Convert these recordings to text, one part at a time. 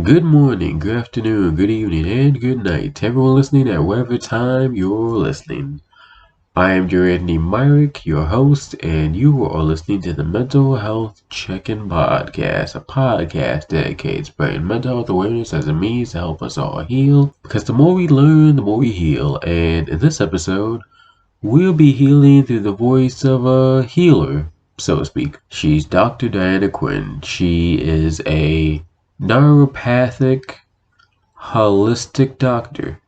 Good morning, good afternoon, good evening, and good night to everyone listening at whatever time you're listening. I am your Anthony Myrick, your host, and you are listening to the Mental Health Check-In Podcast, a podcast dedicated to spreading mental health awareness as a means to help us all heal. Because the more we learn, the more we heal. And in this episode, we'll be healing through the voice of a healer, so to speak. She's Dr. Diana Quinn. She is a naturopathic holistic doctor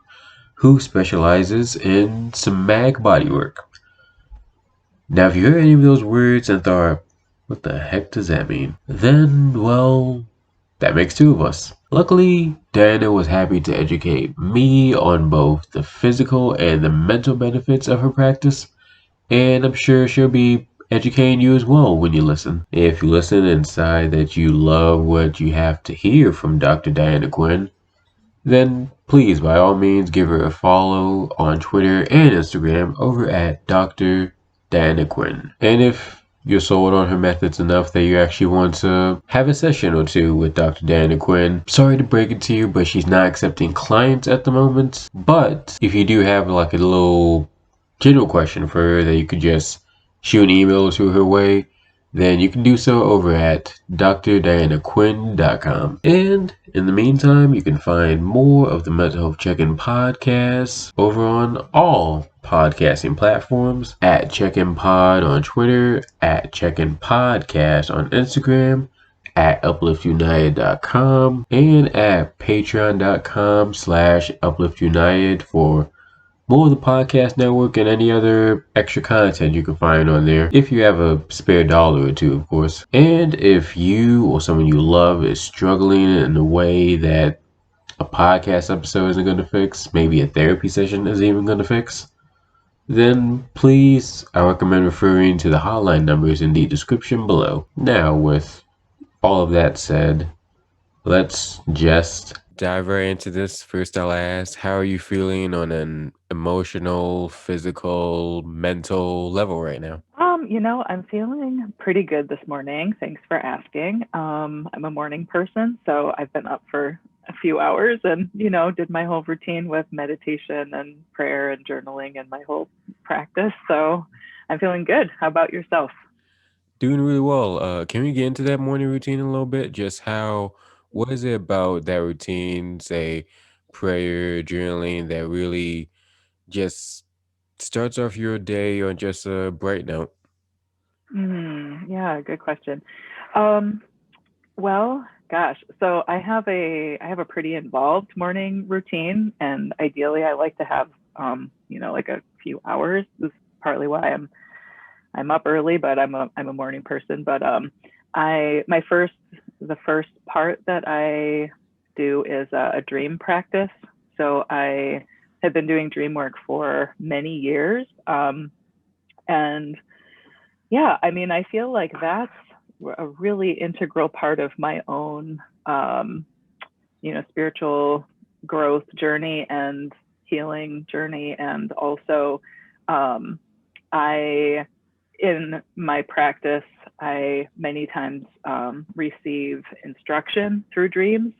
who specializes in somatic bodywork. Now, if you heard any of those words and thought, what the heck does that mean? Then, well, that makes two of us. Luckily, Diana was happy to educate me on both the physical and the mental benefits of her practice, and I'm sure she'll be educating you as well when you listen. If you listen and decide that you love what you have to hear from Dr. Diana Quinn, then please, by all means, give her a follow on Twitter and Instagram over at Dr. Diana Quinn. And if you're sold on her methods enough that you actually want to have a session or two with Dr. Diana Quinn, sorry to break it to you, but she's not accepting clients at the moment. But if you do have like a little general question for her that you could just shoot an email to her way, then you can do so over at drdianaquinn.com. And in the meantime, you can find more of the Mental Health Check-In podcast over on all podcasting platforms at Check-In Pod on Twitter, at Check-In Podcast on Instagram, at upliftunited.com, and at patreon.com/upliftunited for more of the podcast network and any other extra content you can find on there, if you have a spare dollar or two, of course. And if you or someone you love is struggling in a way that a podcast episode isn't going to fix, maybe a therapy session isn't even going to fix, then please, I recommend referring to the hotline numbers in the description below. Now, with all of that said, let's just dive right into this. First, I'll ask, how are you feeling on an emotional, physical, mental level right now? I'm feeling pretty good this morning. Thanks for asking. I'm a morning person, so I've been up for a few hours and, did my whole routine with meditation and prayer and journaling and my whole practice. So I'm feeling good. How about yourself? Doing really well. Can we get into that morning routine a little bit? What is it about that routine, say prayer, journaling, that really just starts off your day on just a bright note? Yeah, good question. Um, well, gosh, so I have a pretty involved morning routine, and ideally, I like to have like a few hours. This is partly why I'm up early, but I'm a morning person. But I my first the first part that I do is a dream practice. So I have been doing dream work for many years, and yeah, I mean, I feel like that's a really integral part of my own, spiritual growth journey and healing journey. And also, um, I, in my practice, I many times receive instruction through dreams,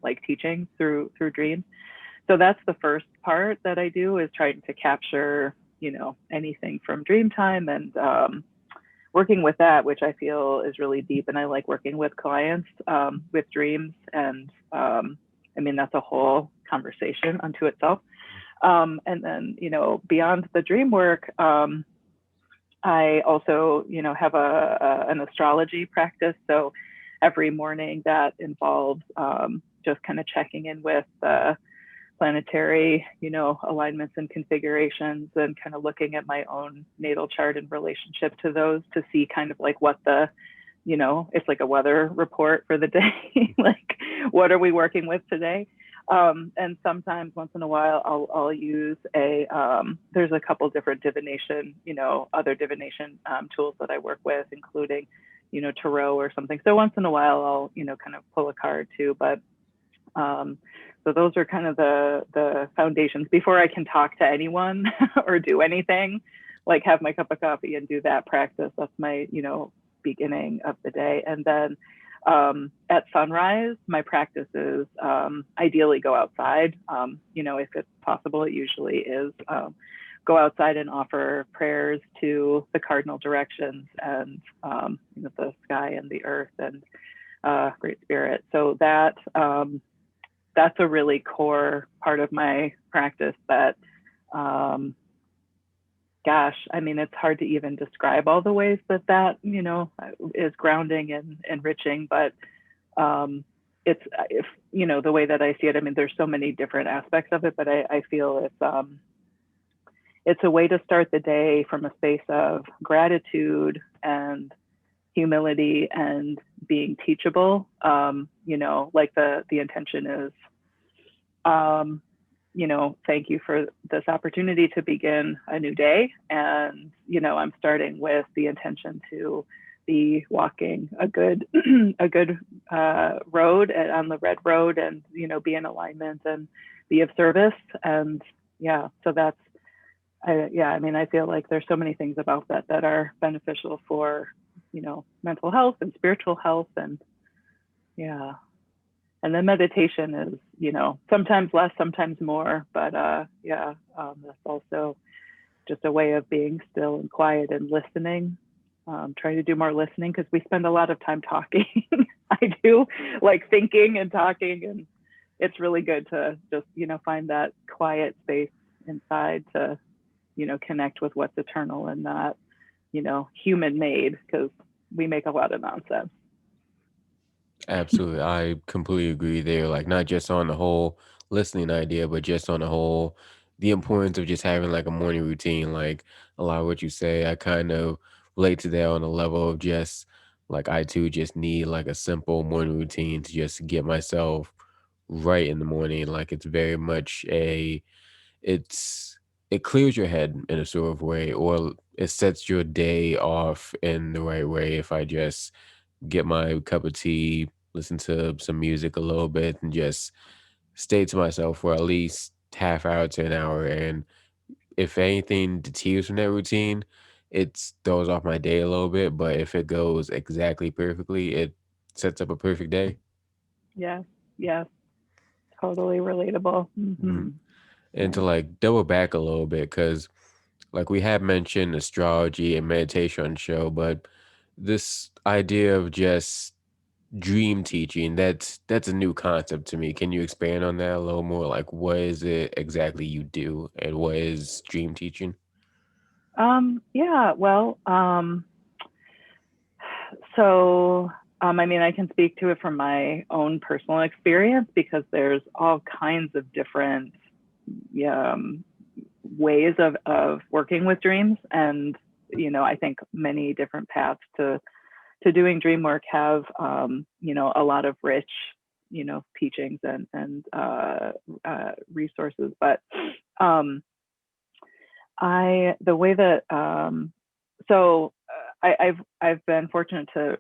like teaching through dreams. So that's the first part that I do, is trying to capture, anything from dream time, and working with that, which I feel is really deep. And I like working with clients with dreams. And I mean, that's a whole conversation unto itself. And then, beyond the dream work, I also, have an astrology practice. So every morning that involves just kind of checking in with planetary, alignments and configurations, and kind of looking at my own natal chart in relationship to those, to see kind of like what it's like a weather report for the day. Like, what are we working with today? And sometimes, once in a while, I'll use there's a couple different divination, other divination tools that I work with, including, tarot or something. So once in a while, I'll, kind of pull a card too. But so those are kind of the foundations before I can talk to anyone or do anything, like have my cup of coffee and do that practice. That's my, beginning of the day. And then At sunrise, my practice is ideally go outside. If it's possible, it usually is. Go outside and offer prayers to the cardinal directions and the sky and the earth and Great Spirit. So that's a really core part of my practice that, gosh, I mean, it's hard to even describe all the ways that is grounding and enriching, but it's, if, the way that I see it, I mean, there's so many different aspects of it, but I feel it's a way to start the day from a space of gratitude and humility and being teachable. Like the intention is, thank you for this opportunity to begin a new day. And, I'm starting with the intention to be walking a good, road on the red road and, be in alignment and be of service. And so that's, I mean, I feel like there's so many things about that are beneficial for, mental health and spiritual health. And and then meditation is, sometimes less, sometimes more, but that's also just a way of being still and quiet and listening. Trying to do more listening because we spend a lot of time talking. I do like thinking and talking, and it's really good to just, find that quiet space inside to, connect with what's eternal and not, human made, because we make a lot of nonsense. Absolutely. I completely agree there. Like, not just on the whole listening idea, but just on the whole, the importance of just having like a morning routine. Like, a lot of what you say, I kind of relate to that on a level of just like, I too just need like a simple morning routine to just get myself right in the morning. Like, it's very much it's, it clears your head in a sort of way, or it sets your day off in the right way if I just get my cup of tea, listen to some music a little bit, and just stay to myself for at least half hour to an hour. And if anything deters from that routine, it throws off my day a little bit. But if it goes exactly perfectly, it sets up a perfect day. Yes, yes, totally relatable. Mhm. And Yeah. to like double back a little bit, because like we have mentioned astrology and meditation on the show, but this idea of just dream teaching, that's a new concept to me. Can you expand on that a little more? Like, what is it exactly you do, and what is dream teaching? Yeah, well, so I mean, I can speak to it from my own personal experience because there's all kinds of different um, ways of working with dreams, and I think many different paths to doing dream work have a lot of rich teachings and resources. But um, I the way that so I've been fortunate to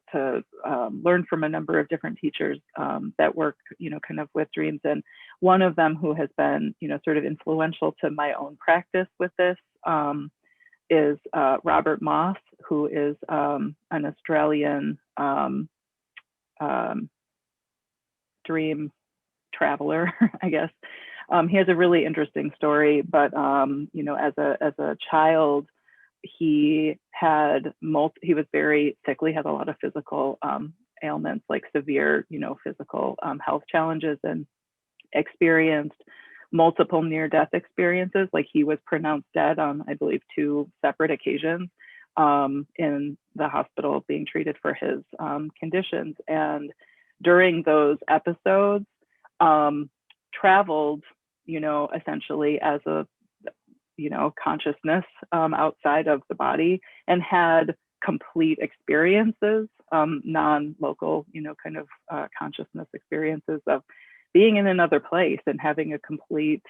learn from a number of different teachers that work kind of with dreams, and one of them who has been sort of influential to my own practice with this is Robert Moss, who is an Australian um, dream traveler, I guess. He has a really interesting story, but as a child, he he was very sickly, had a lot of physical ailments, like severe, physical health challenges, and experienced multiple near-death experiences. Like he was pronounced dead on, I believe, two separate occasions in the hospital being treated for his conditions. And during those episodes, traveled, essentially as a, consciousness outside of the body, and had complete experiences, non-local, kind of consciousness experiences of being in another place and having a complete,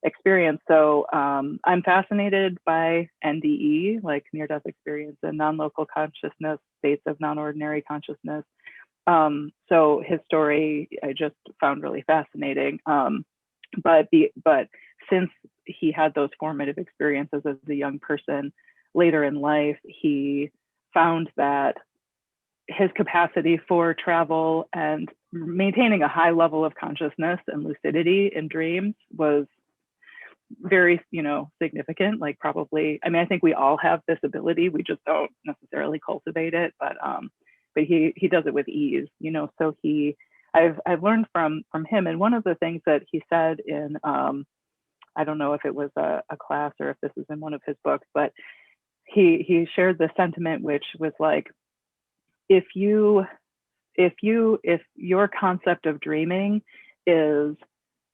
experience. So I'm fascinated by NDE, like near-death experience, and non-local consciousness, states of non-ordinary consciousness. So his story I just found really fascinating. But since he had those formative experiences as a young person, later in life, he found that his capacity for travel and maintaining a high level of consciousness and lucidity in dreams was very, significant. Like probably, I mean, I think we all have this ability. We just don't necessarily cultivate it, but he does it with ease, so I've learned from him. And one of the things that he said in, I don't know if it was a class or if this is in one of his books, but he shared the sentiment, which was like, if your concept of dreaming is,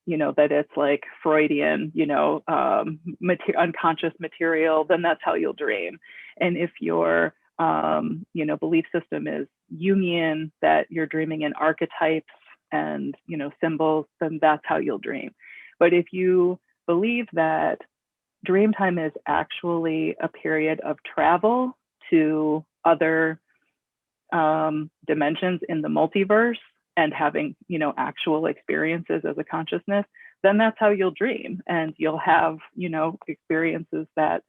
that it's like Freudian, unconscious material, then that's how you'll dream. And if your, belief system is Jungian, that you're dreaming in archetypes and, symbols, then that's how you'll dream. But if you believe that dream time is actually a period of travel to other dimensions in the multiverse and having, actual experiences as a consciousness, then that's how you'll dream. And you'll have, experiences that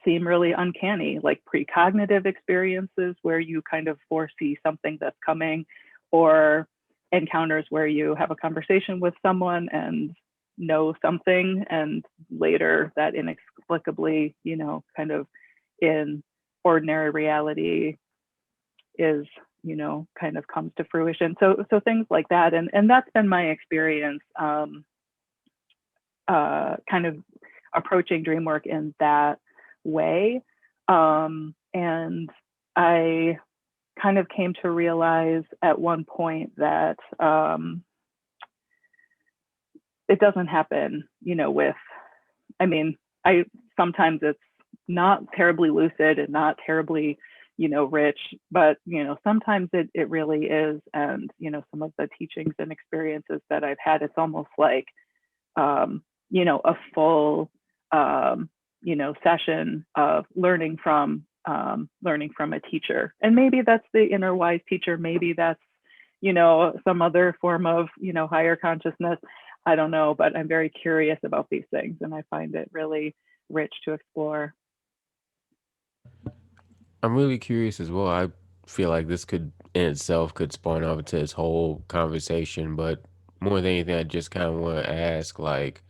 seem really uncanny, like precognitive experiences where you kind of foresee something that's coming, or encounters where you have a conversation with someone and know something, and later that inexplicably, kind of in ordinary reality is, kind of comes to fruition. So things like that. And that's been my experience, kind of approaching dream work in that way. And I kind of came to realize at one point that it doesn't happen, sometimes it's not terribly lucid and not terribly, rich, but, sometimes it really is. And, some of the teachings and experiences that I've had, it's almost like, a full, session of learning from a teacher. And maybe that's the inner wise teacher. Maybe that's, some other form of, higher consciousness. I don't know, but I'm very curious about these things, and I find it really rich to explore. I'm really curious as well. I feel like this could in itself could spawn off into this whole conversation, but more than anything, I just kind of want to ask, like,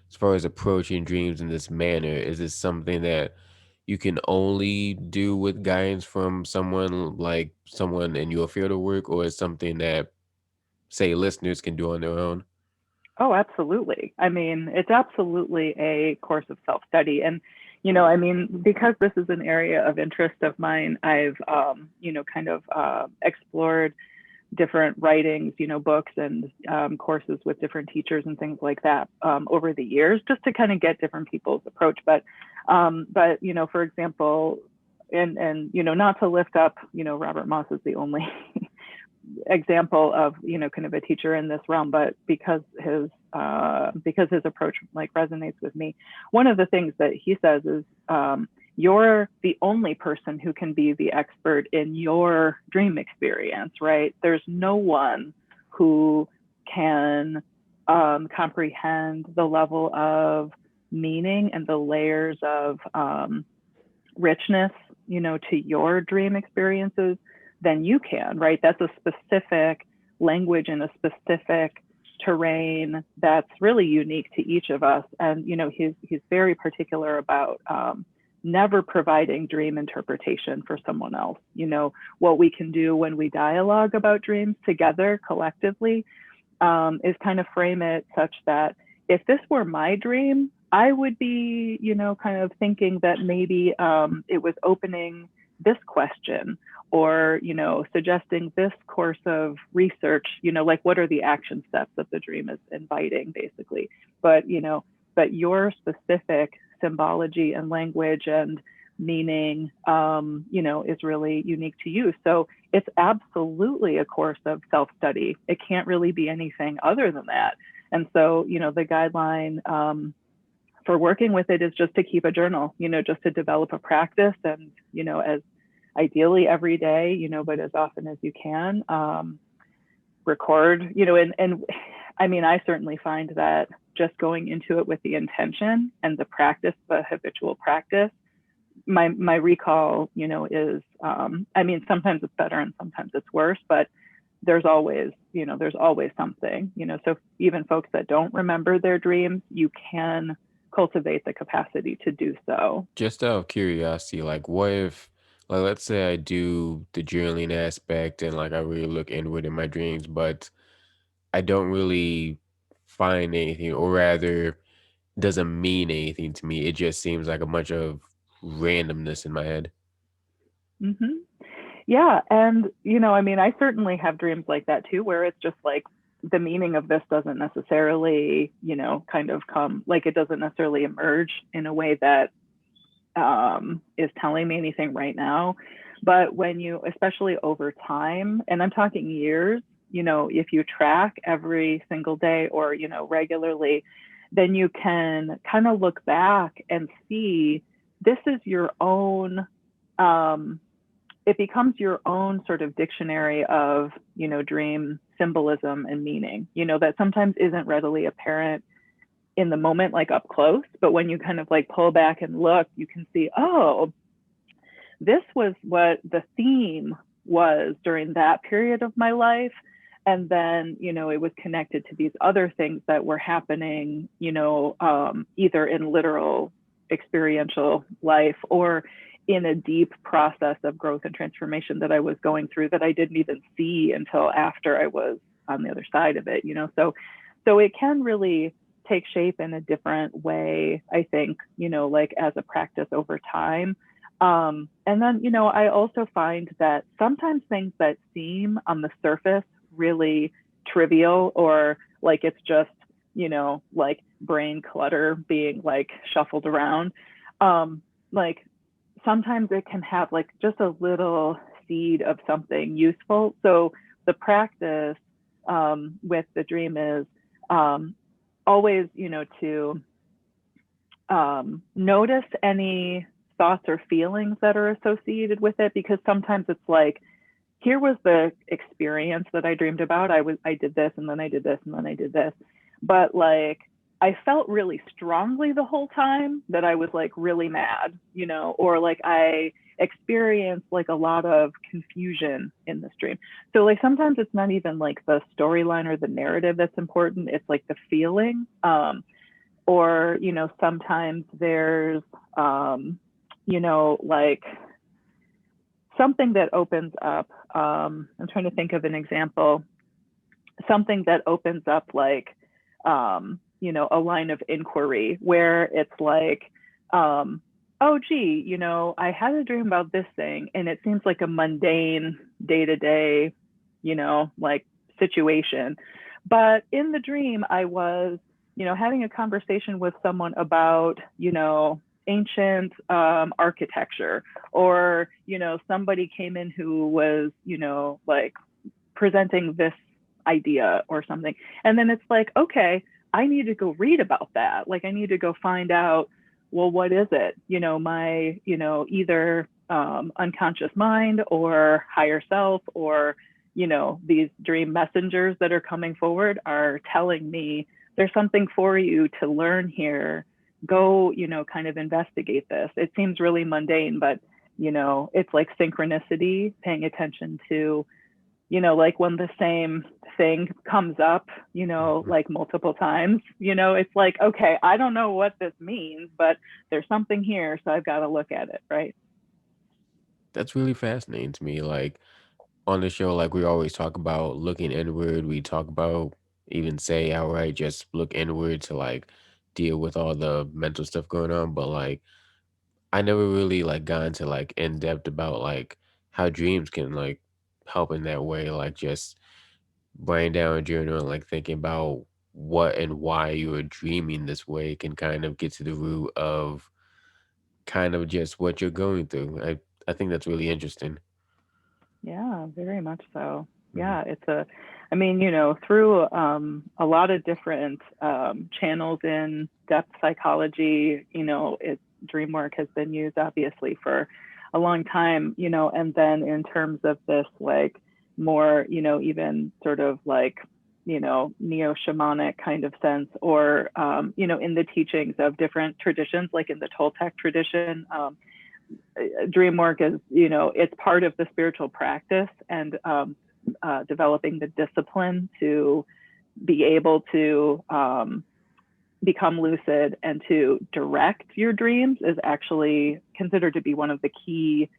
as far as approaching dreams in this manner, is this something that you can only do with guidance from someone like someone in your field of work, or is something that, say, listeners can do on their own? Oh, absolutely. I mean, it's absolutely a course of self-study. And, because this is an area of interest of mine, I've, kind of explored different writings, books and courses with different teachers and things like that over the years, just to kind of get different people's approach. But for example, and not to lift up, Robert Moss is the only example of, kind of a teacher in this realm, but because his approach like resonates with me. One of the things that he says is, you're the only person who can be the expert in your dream experience, right? There's no one who can comprehend the level of meaning and the layers of richness, to your dream experiences than you can, right? That's a specific language and a specific terrain that's really unique to each of us. And, he's very particular about never providing dream interpretation for someone else. What we can do when we dialogue about dreams together collectively is kind of frame it such that if this were my dream, I would be, kind of thinking that maybe it was opening this question, or, suggesting this course of research, like what are the action steps that the dream is inviting, basically. But your specific symbology and language and meaning, is really unique to you. So it's absolutely a course of self-study. It can't really be anything other than that. And so, the guideline for working with it is just to keep a journal, just to develop a practice, and, as ideally every day, but as often as you can, record, and I mean, I certainly find that just going into it with the intention and the practice, the habitual practice, my recall, is, I mean, sometimes it's better and sometimes it's worse, but there's always something, so even folks that don't remember their dreams, you can cultivate the capacity to do so. Just out of curiosity, like what if, like let's say I do the journaling aspect and like I really look inward in my dreams, but I don't really find anything, or rather, doesn't mean anything to me. It just seems like a bunch of randomness in my head. Hmm. Yeah. And, I mean, I certainly have dreams like that too, where it's just like the meaning of this doesn't necessarily, kind of come, like it doesn't necessarily emerge in a way that is telling me anything right now. But when you, especially over time, and I'm talking years, if you track every single day or, regularly, then you can kind of look back and see this is your own, it becomes your own sort of dictionary of, dream symbolism and meaning, that sometimes isn't readily apparent in the moment, like up close. But when you kind of like pull back and look, you can see, oh, this was what the theme was during that period of my life. And then, it was connected to these other things that were happening, either in literal experiential life or in a deep process of growth and transformation that I was going through that I didn't even see until after I was on the other side of it, So it can really take shape in a different way, I think, like as a practice over time. And then, I also find that sometimes things that seem on the surface really trivial or like it's just, like brain clutter being like shuffled around. Like sometimes it can have like just a little seed of something useful. So the practice with the dream is always, to notice any thoughts or feelings that are associated with it, because sometimes it's like, here was the experience that I dreamed about. I did this and then I did this and then I did this. But like I felt really strongly the whole time that I was like really mad, or like I experienced like a lot of confusion in this dream. So like sometimes it's not even like the storyline or the narrative that's important. It's like the feeling. Or, sometimes there's, like something that opens up. I'm trying to think of an example. Something that opens up like, a line of inquiry where it's like, oh, gee, I had a dream about this thing and it seems like a mundane day to day, like situation. But in the dream, I was, having a conversation with someone about, ancient architecture, or, somebody came in who was, like presenting this idea or something. And then it's like, okay, I need to go read about that. Like I need to go find out, well, what is it? My, either unconscious mind or higher self or, these dream messengers that are coming forward are telling me there's something for you to learn here. Go, kind of investigate this. It seems really mundane, but, it's like synchronicity, paying attention to, like when the same thing comes up, like multiple times, it's like, okay, I don't know what this means, but there's something here. So I've got to look at it. Right. That's really fascinating to me. Like on the show, like we always talk about looking inward. We talk about even say outright just look inward to like deal with all the mental stuff going on. But like I never really like got into like in depth about like how dreams can like help in that way. Like just writing down a journal and like thinking about what and why you were dreaming this way can kind of get to the root of kind of just what you're going through. I think that's really interesting. Yeah, very much so. Mhm. Yeah, I mean, through a lot of different channels in depth psychology, dream work has been used obviously for a long time, and then in terms of this, like more, even sort of like, neo-shamanic kind of sense, or, in the teachings of different traditions, like in the Toltec tradition, dream work is, it's part of the spiritual practice, and developing the discipline to be able to become lucid and to direct your dreams is actually considered to be one of the key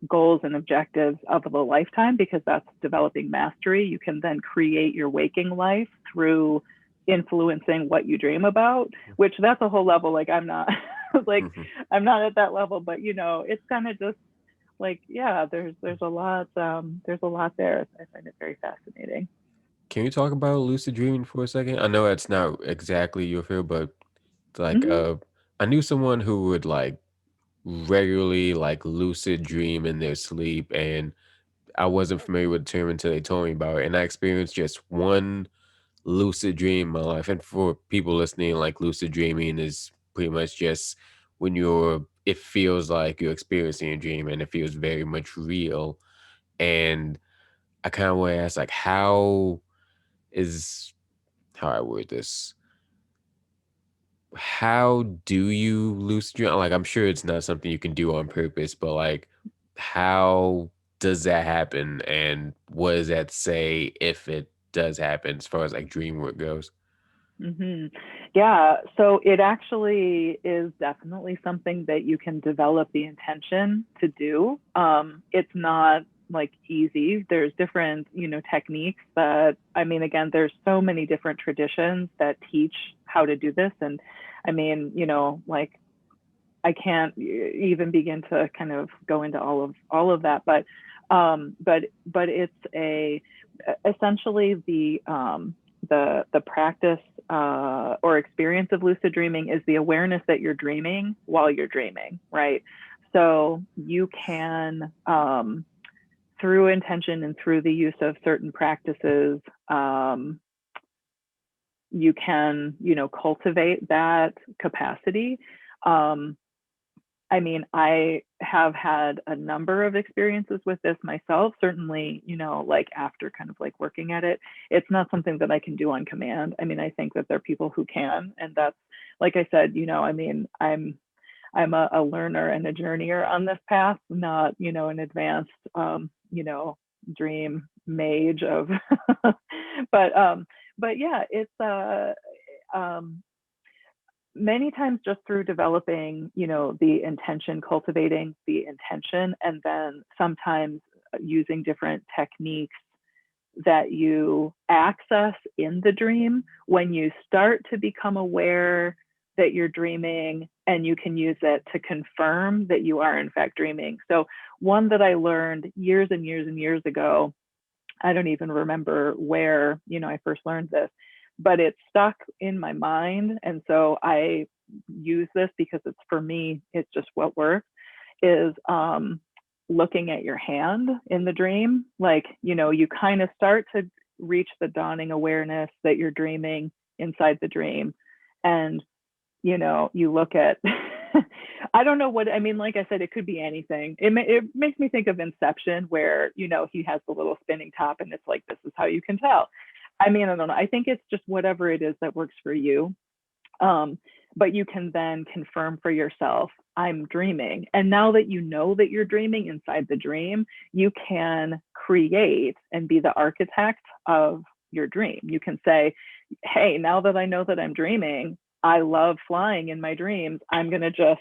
goals and objectives of the lifetime, because that's developing mastery. You can then create your waking life through influencing what you dream about, which that's a whole level. Like I'm not like I'm not at that level, but it's kind of just like, yeah, there's a lot there. I find it very fascinating. Can you talk about lucid dreaming for a second? I know that's not exactly your field, but like Mm-hmm. I knew someone who would like regularly like lucid dream in their sleep, and I wasn't familiar with the term until they told me about it. And I experienced just one lucid dream in my life. And for people listening, like lucid dreaming is pretty much just when it feels like you're experiencing a dream and it feels very much real. And I kind of want to ask, like, is how I word this? How do you lucid dream? Like, I'm sure it's not something you can do on purpose, but like, how does that happen? And what does that say if it does happen as far as like dream work goes? Mm-hmm. Yeah, so it actually is definitely something that you can develop the intention to do. It's not like easy. There's different, techniques that, I mean, again, there's so many different traditions that teach how to do this. And I mean, like I can't even begin to kind of go into all of that, but it's essentially the practice or experience of lucid dreaming is the awareness that you're dreaming while you're dreaming, right? So you can, through intention and through the use of certain practices, you can, cultivate that capacity. Um, I mean, I have had a number of experiences with this myself. Certainly, like after kind of like working at it, it's not something that I can do on command. I mean, I think that there are people who can, and that's, like I said, I mean, I'm a learner and a journeyer on this path, not, an advanced, dream mage of, but yeah, it's um, many times just through developing, the intention, cultivating the intention, and then sometimes using different techniques that you access in the dream when you start to become aware that you're dreaming, and you can use it to confirm that you are in fact dreaming. So one that I learned years and years and years ago, I don't even remember where, I first learned this, but it stuck in my mind. And so I use this because it's, for me, it's just what works, is looking at your hand in the dream. Like, you kind of start to reach the dawning awareness that you're dreaming inside the dream. And, you look at, I don't know what, I mean, like I said, it could be anything. It makes me think of Inception, where, he has the little spinning top and it's like, this is how you can tell. I mean, I don't know. I think it's just whatever it is that works for you. But you can then confirm for yourself, I'm dreaming. And now that you know that you're dreaming inside the dream, you can create and be the architect of your dream. You can say, hey, now that I know that I'm dreaming, I love flying in my dreams, I'm going to just,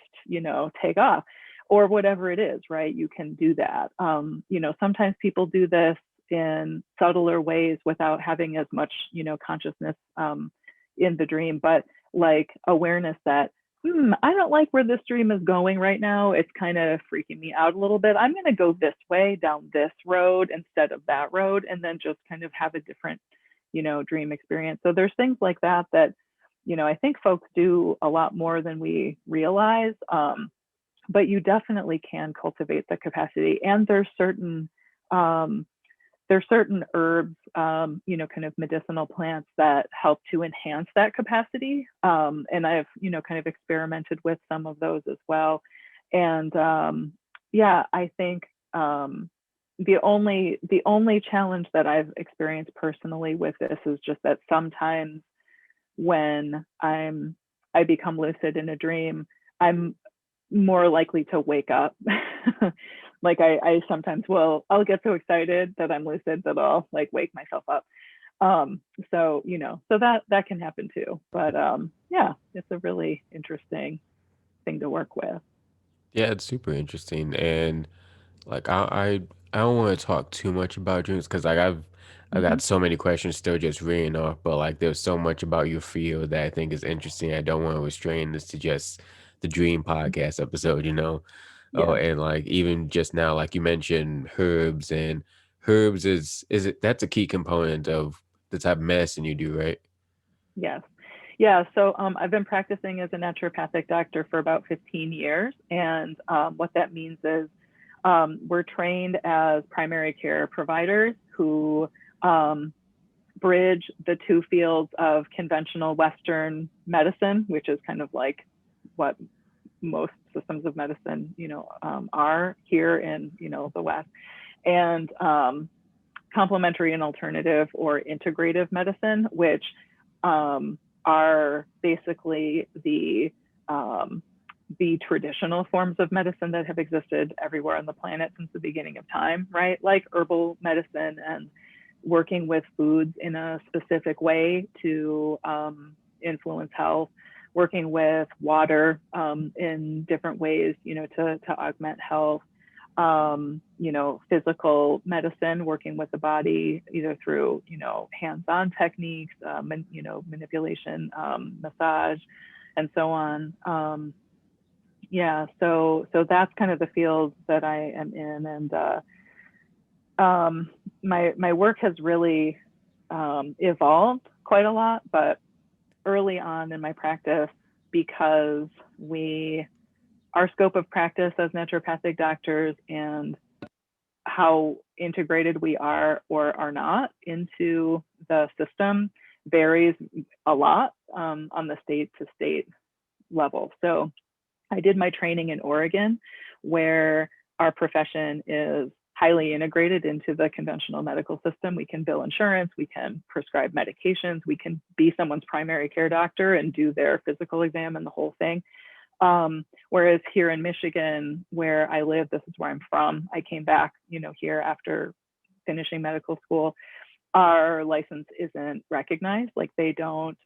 take off, or whatever it is, right? You can do that. Sometimes people do this in subtler ways without having as much, consciousness in the dream, but like awareness that, I don't like where this dream is going right now. It's kind of freaking me out a little bit. I'm going to go this way down this road instead of that road, and then just kind of have a different, dream experience. So there's things like that I think folks do a lot more than we realize. But you definitely can cultivate the capacity. And there's certain herbs, kind of medicinal plants that help to enhance that capacity. And I've, kind of experimented with some of those as well. And yeah, I think the only challenge that I've experienced personally with this is just that sometimes when I become lucid in a dream, I'm more likely to wake up. Like I sometimes I'll get so excited that I'm lucid that I'll like wake myself up. So, so that can happen too. But yeah, it's a really interesting thing to work with. Yeah, it's super interesting. And like I don't want to talk too much about dreams because like I've Hmm. got so many questions still just reading off, but like there's so much about your field that I think is interesting. I don't want to restrain this to just the dream podcast episode, you know. Oh, Yeah. and like even just now, like you mentioned herbs, and herbs is it that's a key component of the type of medicine you do, right? Yes. Yeah. So I've been practicing as a naturopathic doctor for about 15 years. And what that means is we're trained as primary care providers who um, bridge the two fields of conventional Western medicine, which is kind of like what most systems of medicine, are here in, the West, and complementary and alternative or integrative medicine, which are basically the traditional forms of medicine that have existed everywhere on the planet since the beginning of time, right? Like herbal medicine and working with foods in a specific way to influence health, working with water in different ways, to augment health, physical medicine, working with the body either through, hands-on techniques, manipulation, massage, and so on. Yeah, so that's kind of the field that I am in, and my work has really evolved quite a lot, but early on in my practice, because our scope of practice as naturopathic doctors and how integrated we are or are not into the system varies a lot on the state to state level. So I did my training in Oregon, where our profession is highly integrated into the conventional medical system. We can bill insurance, we can prescribe medications, we can be someone's primary care doctor and do their physical exam and the whole thing. Whereas here in Michigan, where I live, this is where I'm from. I came back, here after finishing medical school. Our license isn't recognized. Like they don't,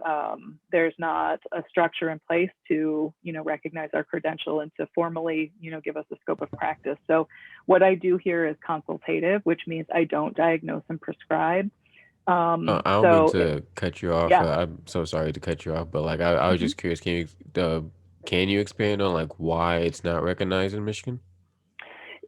there's not a structure in place to, recognize our credential and to formally, give us a scope of practice. So what I do here is consultative, which means I don't diagnose and prescribe. I don't mean So it, to cut you off. yeah. I'm so sorry to cut you off, but like I was Mm-hmm. just curious. Can you expand on like why it's not recognized in Michigan?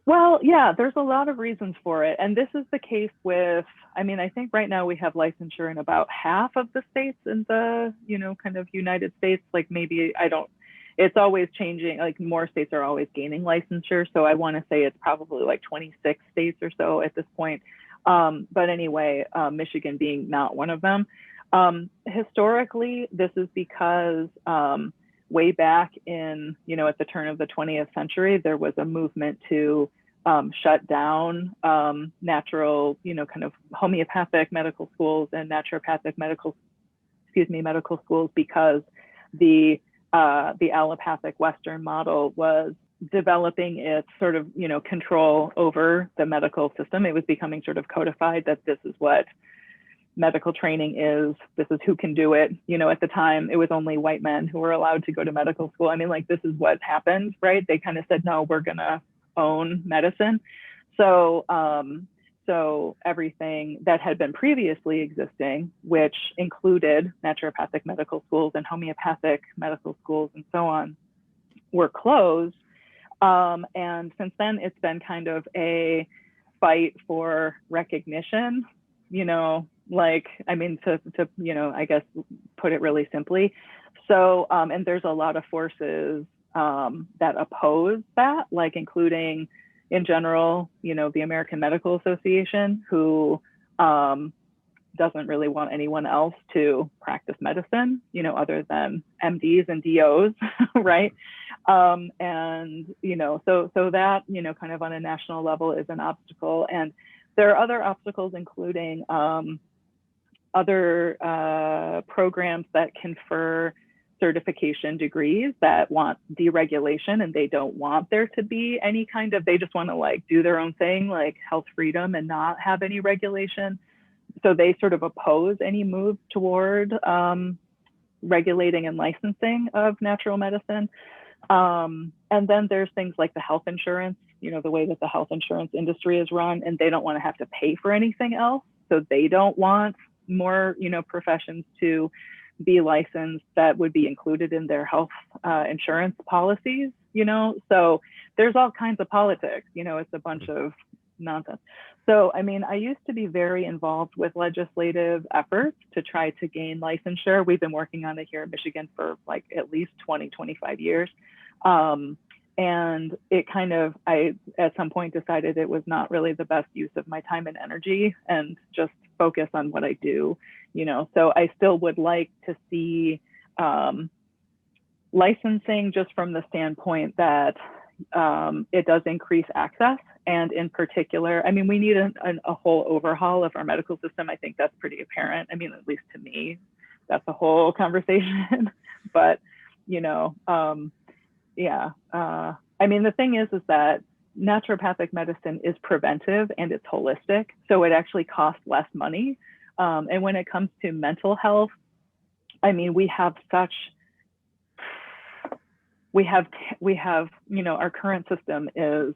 Well, yeah, there's a lot of reasons for it. And this is the case with, I mean, I think right now we have licensure in about half of the states in the, kind of United States. Like maybe, I don't, it's always changing. Like more states are always gaining licensure. So I want to say it's probably like 26 states or so at this point. But anyway, Michigan being not one of them. Historically, this is because way back in, at the turn of the 20th century, there was a movement to shut down natural, kind of homeopathic medical schools and naturopathic medical schools, because the allopathic Western model was developing its sort of, control over the medical system. It was becoming sort of codified that this is what medical training is, this is who can do it. At the time, it was only white men who were allowed to go to medical school. I mean, like, this is what happened, right? They kind of said, no, we're going to own medicine. So, so everything that had been previously existing, which included naturopathic medical schools and homeopathic medical schools and so on, were closed. And since then, it's been kind of a fight for recognition, like, I mean, to I guess put it really simply. So, and there's a lot of forces that oppose that, like including in general, the American Medical Association, who doesn't really want anyone else to practice medicine, other than MDs and DOs, right? And, so that, kind of on a national level is an obstacle. And there are other obstacles, including other programs that confer certification degrees that want deregulation, and they don't want there to be any kind of, they just want to like do their own thing, like health freedom and not have any regulation. So they sort of oppose any move toward regulating and licensing of natural medicine. And then there's things like the health insurance, the way that the health insurance industry is run, and they don't want to have to pay for anything else. So they don't want more, professions to be licensed that would be included in their health insurance policies, So there's all kinds of politics, it's a bunch of nonsense. So, I mean, I used to be very involved with legislative efforts to try to gain licensure. We've been working on it here in Michigan for like at least 20, 25 years. And it kind of, I at some point decided it was not really the best use of my time and energy, and just focus on what I do, So I still would like to see licensing, just from the standpoint that it does increase access. And in particular, I mean, we need a whole overhaul of our medical system. I think that's pretty apparent. I mean, at least to me, that's a whole conversation. But, I mean, the thing is that naturopathic medicine is preventive and it's holistic. So it actually costs less money. And when it comes to mental health, I mean, we have, our current system is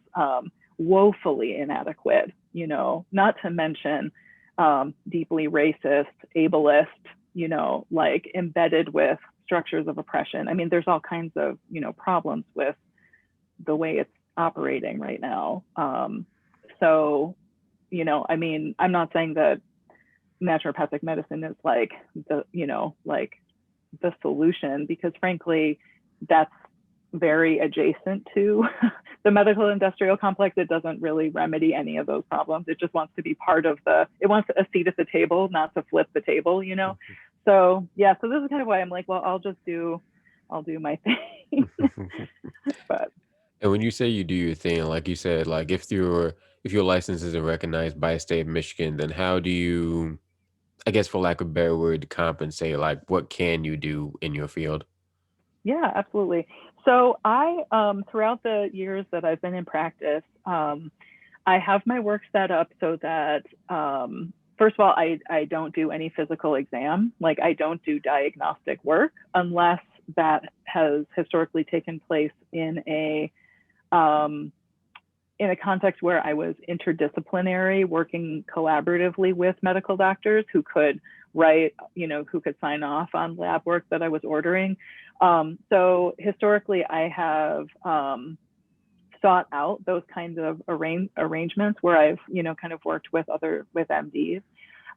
woefully inadequate, not to mention deeply racist, ableist, like embedded with structures of oppression. I mean, there's all kinds of, problems with the way it's operating right now. So, I mean, I'm not saying that naturopathic medicine is like the solution, because frankly, that's very adjacent to the medical industrial complex. It doesn't really remedy any of those problems. It just wants to be part of it wants a seat at the table, not to flip the table, So yeah, so this is kind of why I'm like, well, I'll do my thing. But And when you say you do your thing, like you said, like if your license isn't recognized by the state of Michigan, then how do you, I guess for lack of a better word, compensate? Like what can you do in your field? yeah, absolutely. So I, throughout the years that I've been in practice, I have my work set up so that, first of all, I don't do any physical exam. Like I don't do diagnostic work unless that has historically taken place in a context where I was interdisciplinary, working collaboratively with medical doctors who could write, who could sign off on lab work that I was ordering. So historically, I have sought out those kinds of arrangements where I've, kind of worked with MDs.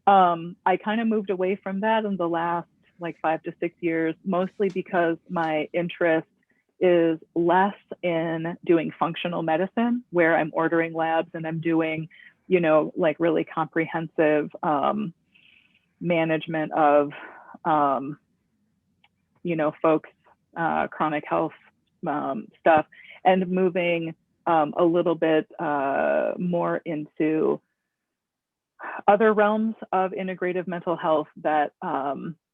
I kind of moved away from that in the last like 5 to 6 years, mostly because my interest is less in doing functional medicine, where I'm ordering labs and I'm doing, like really comprehensive management of, folks' chronic health stuff, and moving a little bit more into other realms of integrative mental health that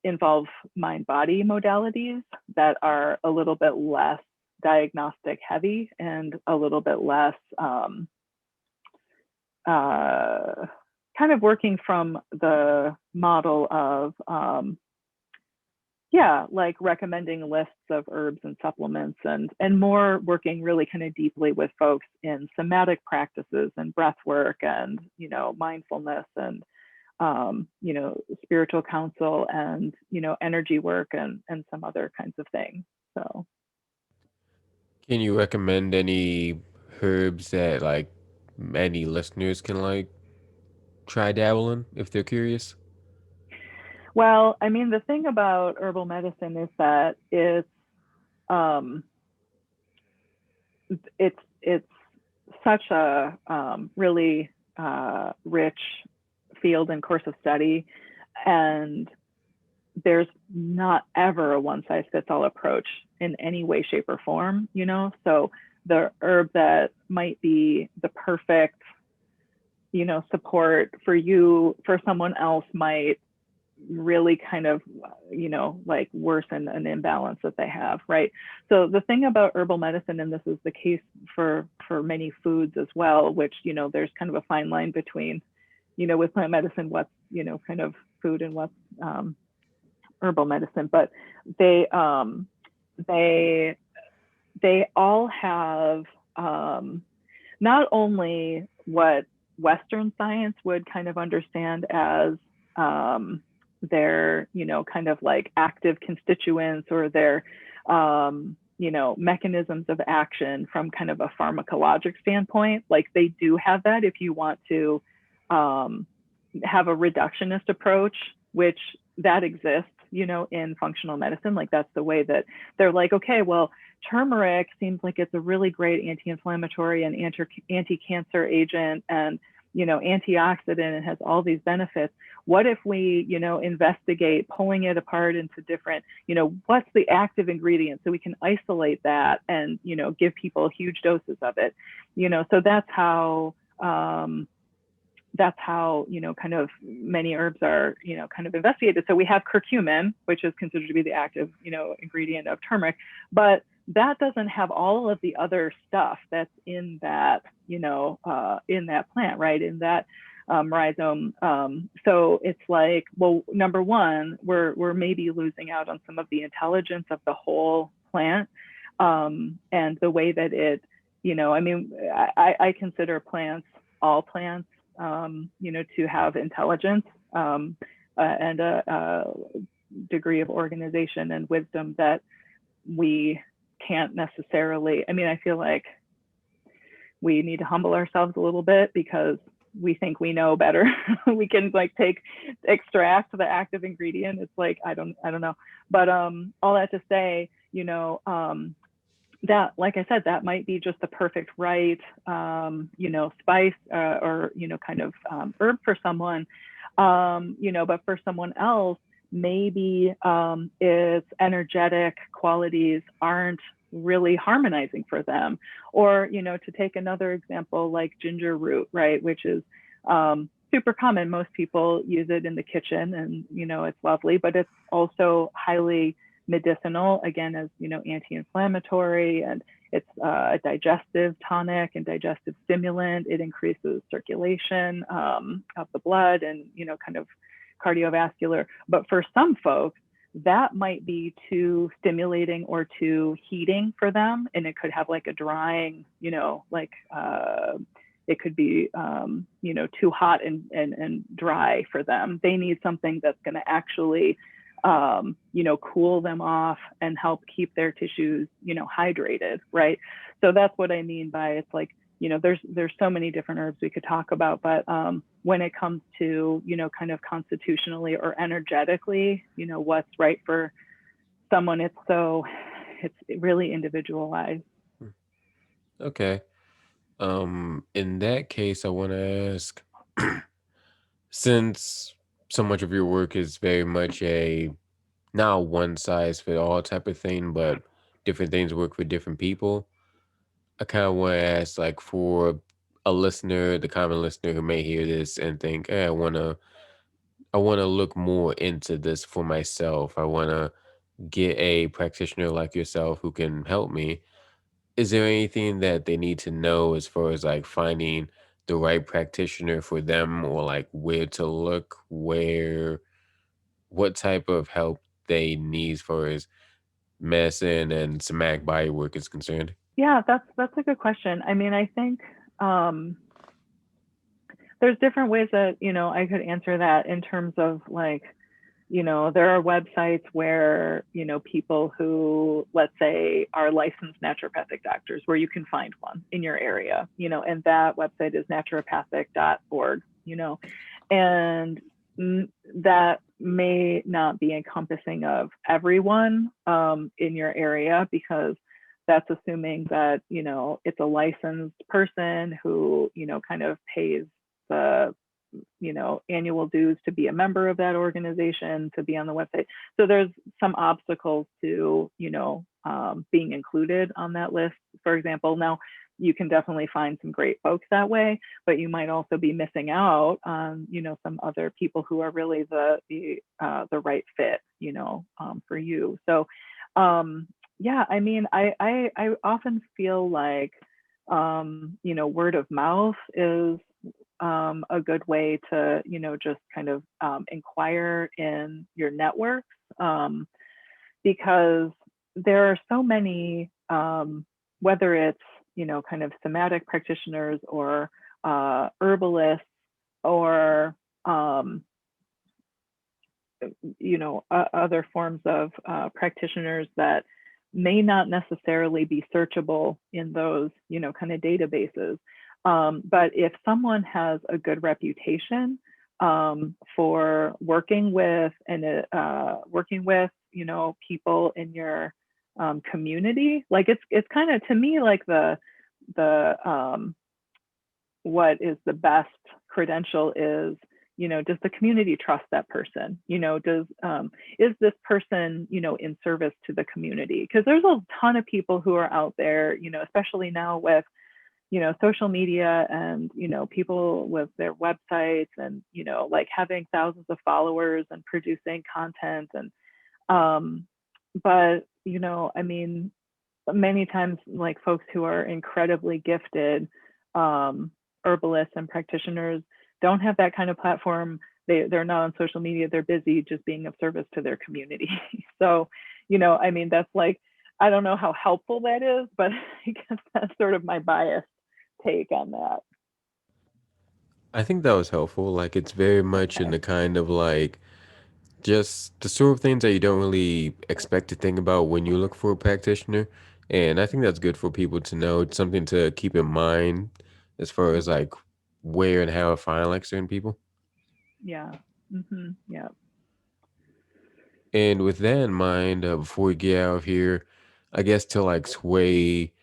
involve mind-body modalities that are a little bit less diagnostic heavy and a little bit less kind of working from the model of like recommending lists of herbs and supplements, and more working really kind of deeply with folks in somatic practices and breath work and, mindfulness and, spiritual counsel and, energy work and some other kinds of things. So. Can you recommend any herbs that like any listeners can like try dabbling if they're curious? Well, I mean, the thing about herbal medicine is that it's such a really rich field and course of study, and there's not ever a one-size-fits-all approach in any way, shape, or form. So the herb that might be the perfect support for you, for someone else might really kind of, like worsen an imbalance that they have, right? So the thing about herbal medicine, and this is the case for many foods as well, which, there's kind of a fine line between, with plant medicine, what's, kind of food and what's herbal medicine, but they they they all have not only what Western science would kind of understand as their, kind of like active constituents or their, mechanisms of action from kind of a pharmacologic standpoint. Like they do have that if you want to have a reductionist approach, which that exists, in functional medicine. Like that's the way that they're like, okay, well, turmeric seems like it's a really great anti-inflammatory and anti-cancer agent and, antioxidant and has all these benefits. What if we, investigate pulling it apart into different, what's the active ingredient so we can isolate that and, give people huge doses of it, so that's how, kind of many herbs are, kind of investigated. So we have curcumin, which is considered to be the active, ingredient of turmeric, but that doesn't have all of the other stuff that's in that, in that plant, right? In that rhizome. So it's like, well, number one, we're maybe losing out on some of the intelligence of the whole plant, and the way that it, I consider all plants, to have intelligence, and a degree of organization and wisdom that we can't necessarily. I feel like we need to humble ourselves a little bit because we think we know better. We can like extract the active ingredient. It's like, I don't know. But all that to say, that, like I said, that might be just the perfect right, spice, or, kind of herb for someone, but for someone else, maybe its energetic qualities aren't really harmonizing for them. Or, to take another example, like ginger root, right, which is super common. Most people use it in the kitchen and, it's lovely, but it's also highly medicinal, again, as, anti-inflammatory, and it's a digestive tonic and digestive stimulant. It increases circulation of the blood and, kind of cardiovascular. But for some folks, that might be too stimulating or too heating for them. And it could have like a drying, it could be, too hot and dry for them. They need something that's going to actually, cool them off and help keep their tissues, hydrated, right? So that's what I mean by, it's like, there's so many different herbs we could talk about, but when it comes to, kind of constitutionally or energetically, what's right for someone, it's really individualized. Okay. In that case, I want to ask, since so much of your work is very much a not one size fit all type of thing, but different things work for different people. I kind of want to ask, like, for a listener, the common listener who may hear this and think, "Hey, I want to look more into this for myself. I want to get a practitioner like yourself who can help me." Is there anything that they need to know as far as like finding the right practitioner for them, or like where to look, what type of help they need as far as medicine and somatic body work is concerned? Yeah, that's a good question. I think um, there's different ways that, I could answer that in terms of like, there are websites where, people who, let's say, are licensed naturopathic doctors, where you can find one in your area, and that website is naturopathic.org, and that may not be encompassing of everyone in your area, because that's assuming that, it's a licensed person who, kind of pays the, annual dues to be a member of that organization, to be on the website. So there's some obstacles to, being included on that list, for example. Now, you can definitely find some great folks that way, but you might also be missing out on, some other people who are really the right fit, for you. So, yeah, I mean, I often feel like, word of mouth is a good way to, just kind of inquire in your networks, because there are so many, whether it's, kind of somatic practitioners or herbalists or, um, other forms of practitioners that may not necessarily be searchable in those, kind of databases. But if someone has a good reputation for working with, people in your community, like it's kind of, to me, like the what is the best credential is, does the community trust that person? Does is this person, in service to the community? Because there's a ton of people who are out there, especially now with, social media and, people with their websites and, like having thousands of followers and producing content. And but, I mean, many times, like folks who are incredibly gifted, herbalists and practitioners, don't have that kind of platform. They're not on social media. They're busy just being of service to their community. So, I mean, that's like, I don't know how helpful that is, but I guess that's sort of my biased take on that. I think that was helpful. Like it's very much in Okay. the kind of like just the sort of things that you don't really expect to think about when you look for a practitioner. And I think that's good for people to know. It's something to keep in mind as far as like where and how to find like certain people. Yeah. Yeah. And with that in mind, before we get out of here, I guess to like sway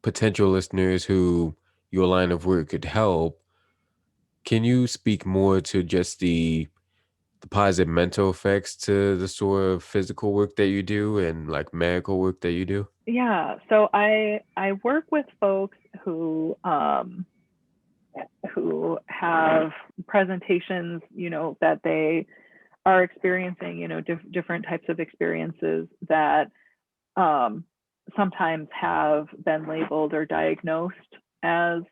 potential listeners who your line of work could help, can you speak more to just the positive mental effects to the sort of physical work that you do and like medical work that you do? Yeah. So I work with folks who have presentations, that they are experiencing, different types of experiences that um, sometimes have been labeled or diagnosed as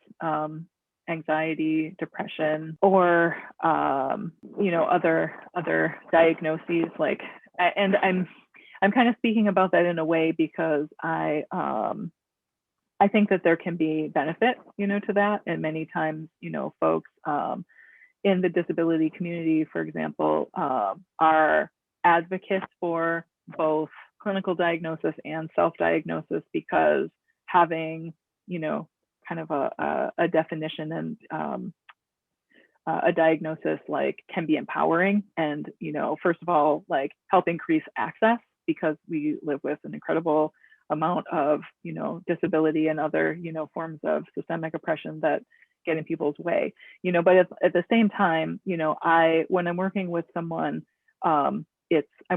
anxiety, depression, or other diagnoses. Like, and I'm kind of speaking about that in a way because I think that there can be benefit, to that, and many times, folks in the disability community, for example, are advocates for both clinical diagnosis and self-diagnosis because having, kind of a definition and a diagnosis like can be empowering and, first of all, like help increase access because we live with an incredible amount of, disability and other, forms of systemic oppression that get in people's way, but at the same time, when I'm working with someone, I'm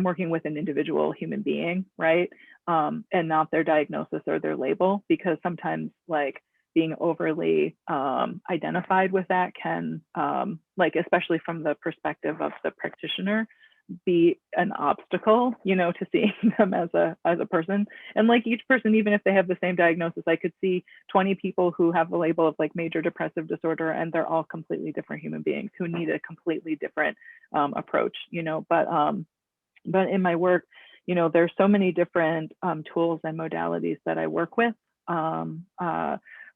working with an individual human being, right? And not their diagnosis or their label, because sometimes like being overly identified with that can, like, especially from the perspective of the practitioner, be an obstacle, to seeing them as a person. And like each person, even if they have the same diagnosis, I could see 20 people who have the label of like major depressive disorder, and they're all completely different human beings who need a completely different approach, but in my work, there's so many different tools and modalities that I work with,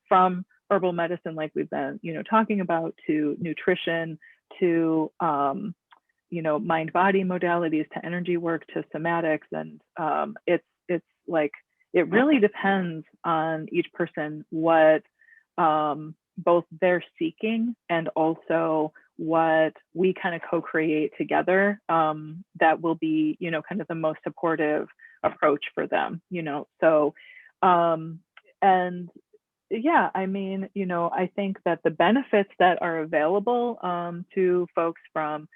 from herbal medicine, like we've been, talking about, to nutrition, to mind body modalities, to energy work, to somatics. And it's like it really depends on each person what both they're seeking and also what we kind of co-create together, that will be, kind of the most supportive approach for them, so and yeah, I mean, I think that the benefits that are available to folks from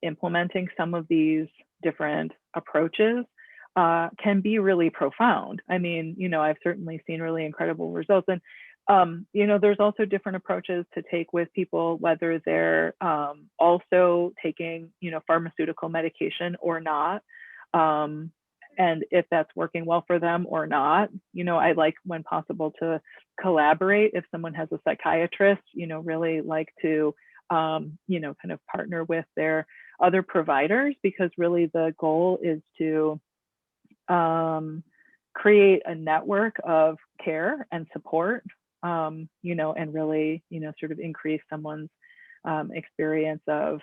implementing some of these different approaches can be really profound. I mean, I've certainly seen really incredible results. And There's also different approaches to take with people, whether they're also taking, pharmaceutical medication or not. Um, and if that's working well for them or not. I like, when possible, to collaborate. If someone has a psychiatrist, really like to, kind of partner with their other providers, because really the goal is to um, create a network of care and support, and really, sort of increase someone's experience of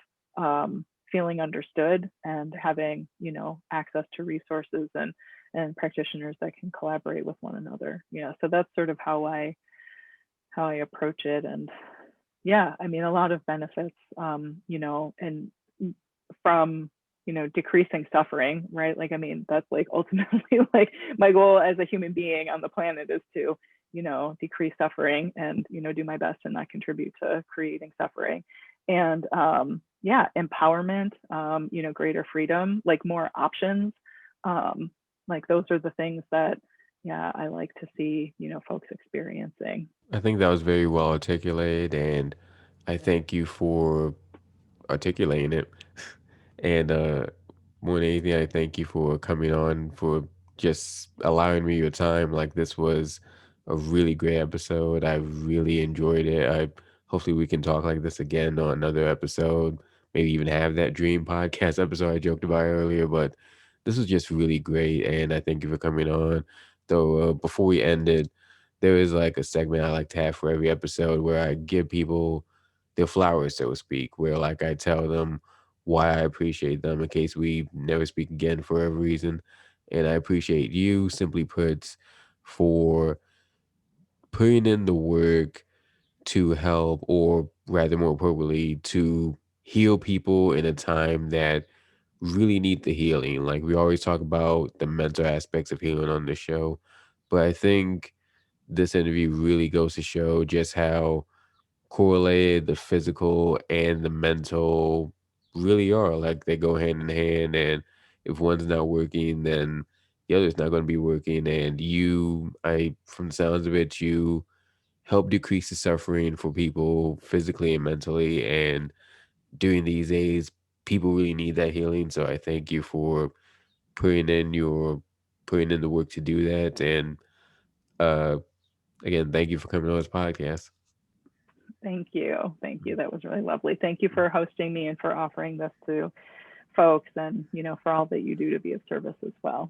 feeling understood and having, access to resources and practitioners that can collaborate with one another. So that's sort of how I approach it. And yeah, I mean, a lot of benefits, and from, decreasing suffering, right? Like, I mean, that's like ultimately like my goal as a human being on the planet is to, decrease suffering and, do my best and not contribute to creating suffering. And yeah, empowerment, greater freedom, like more options. Like those are the things that, yeah, I like to see, folks experiencing. I think that was very well articulated, and I thank you for articulating it. And more than anything, I thank you for coming on, for just allowing me your time. Like, this was a really great episode. I really enjoyed it. I hopefully we can talk like this again on another episode. Maybe even have that dream podcast episode I joked about earlier. But this was just really great, and I thank you for coming on. Though before we ended, there is like a segment I like to have for every episode where I give people their flowers, so to speak, where like I tell them why I appreciate them in case we never speak again for whatever reason. And I appreciate you, simply put, for putting in the work to help, or rather more appropriately, to heal people in a time that really need the healing. Like, we always talk about the mental aspects of healing on the show, but I think this interview really goes to show just how correlated the physical and the mental really are. Like, they go hand in hand, and if one's not working, then the other's not going to be working. And from the sounds of it, you help decrease the suffering for people physically and mentally. And during these days, people really need that healing. So I thank you for putting in your putting in the work to do that. And uh, again, thank you for coming on this podcast. Thank you. Thank you. That was really lovely. Thank you for hosting me and for offering this to folks, and, for all that you do to be of service as well.